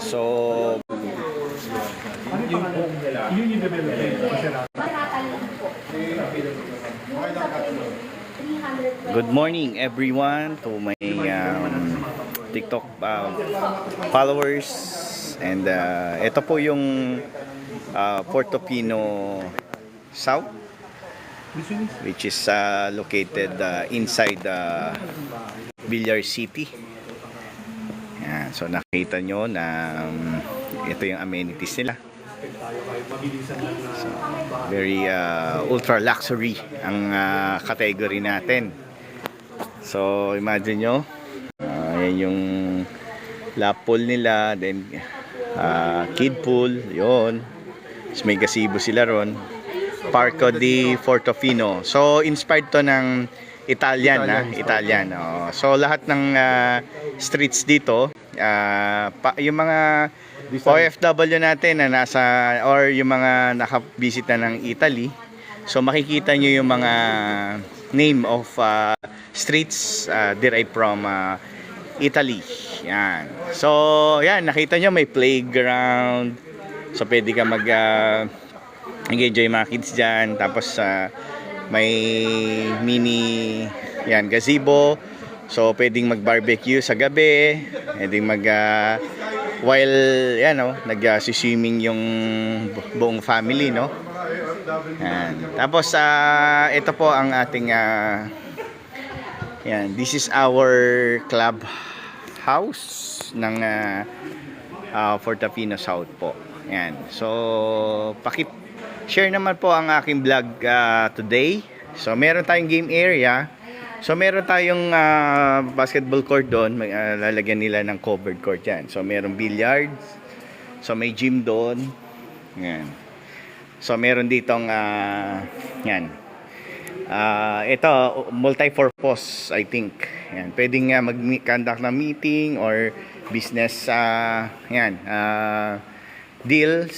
So, good morning everyone to my TikTok followers, and ito po yung Portofino South, which is located inside Villar City. Yan, so nakita nyo na ito yung amenities nila. So, very ultra luxury ang category natin. So imagine nyo, yan yung lap pool nila, then kid pool, yon. May gazebo sila ron. Parco di Portofino. So inspired to ng Italian. So lahat ng streets dito, yung mga OFW natin na nasa, or yung mga nakabisit na ng Italy, so makikita nyo yung mga name of streets derived from Italy. Yan. So yan, nakita nyo may playground, so pwede ka mag-enjoy mga kids dyan. Tapos may mini gazebo, so pwedeng mag-barbecue sa gabi, pwedeng while nag-swimming yung buong family, no? Yan. Tapos ito po ang ating this is our club house ng Portofino South po. Yan. So share naman po ang aking vlog today. So meron tayong game area. So meron tayong basketball court doon. Lalagyan nila ng covered court yan. So meron billiards. So may gym doon. Yan. So meron ditong ito multi-purpose, I think. Yan. Pwedeng mag-conduct na meeting or business deals.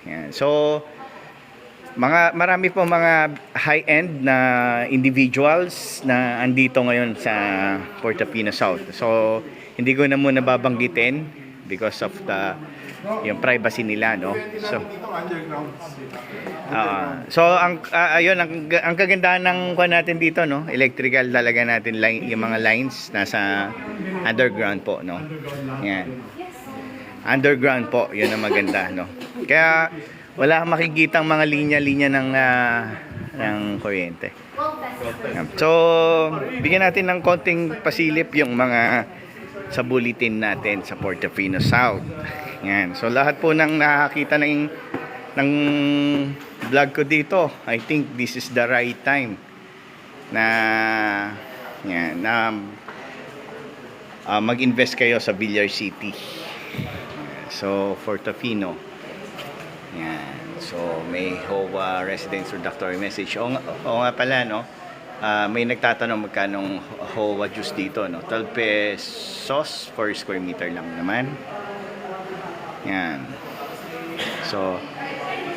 Yan. So marami po mga high-end na individuals na andito ngayon sa Portofino South. So hindi ko na muna babanggitin because of yung privacy nila, no? So ayun ang kagandahan ng kuha natin dito, no? Electrical talaga natin, yung mga lines nasa underground po, no? Yan. Underground po, yun ang maganda, no? Kaya wala kang makikitang mga linya-linya ng kuryente. So, bigyan natin ng konting pasilip yung mga sa bulletin natin sa Portofino South. Yan. So, lahat po ng nakakita ng vlog ko dito, I think this is the right time na mag-invest kayo sa Villar City. So, Portofino. Yan. So may HOA residence introductory message. O nga pala, no? May nagtatanong magkanong HOA juice dito, no? 12 pesos per square meter lang naman. Yan. So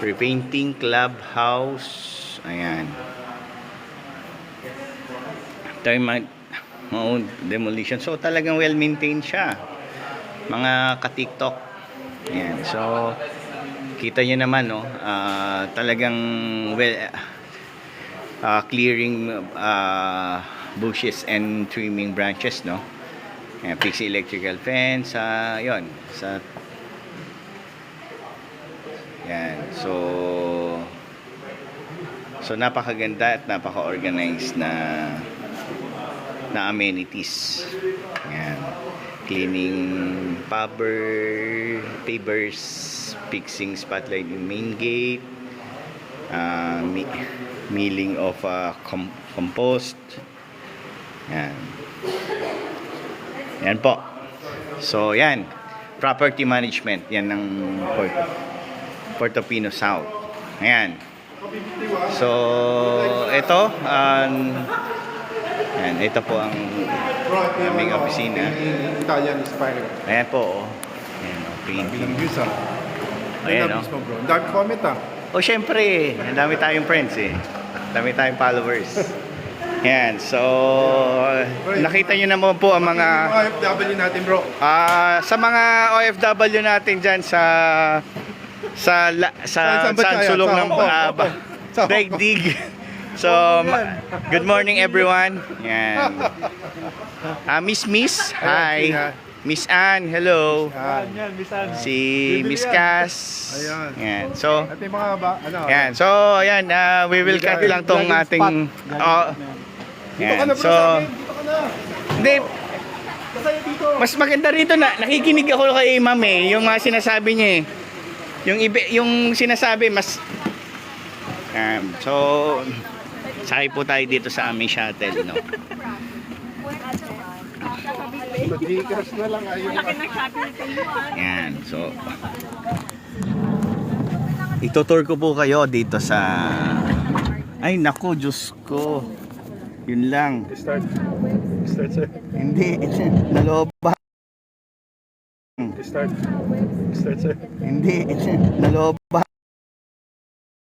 repainting clubhouse. Ayan. Time demolition. So talagang well maintained siya. Mga ka-TikTok. Yan. So kita nyo naman, no? Talagang clearing bushes and trimming branches, no? Fix electrical fence, yon sa yan. So napakaganda at napaka-organized na amenities. Yan. Cleaning pavers, fixing spotlight in main gate, milling of compost. Yan po. So yan, property management, yan ng Portofino South. Ayan. So ito ito po ang aming opisina. Italian inspired. Ayan po, ayan, painting. Ayan, no? Ang dami comment, O syempre, ang dami tayong friends, ang dami tayong followers. Yan, so nakita nyo naman po ang mga OFW natin, bro. sa mga OFW natin diyan Saan ba siya? sulong Sa ng Hong Kong. Sa Hong Daig Kong. Dig. So good morning everyone. Yan. Miss, hi. Miss Ann, hello. Si Miss Cass. Ayan. Yan. So, At yung mga yan. So, ayan, we will cut lang tong ating Dito ka yan. na, bro, So, sa akin. Dito ka na. hindi, Kasaya dito. mas maganda rito na nakikinig ako kay Ma'am yung mga sinasabi niya yung sinasabi mas so sakay po tayo dito sa aming shuttle, no. Madikas na lang ayun. Yan, so itutour ko po kayo dito sa ay naku, Diyos ko, yun lang, Start, sir. hindi naloob Start, sir. hindi naloob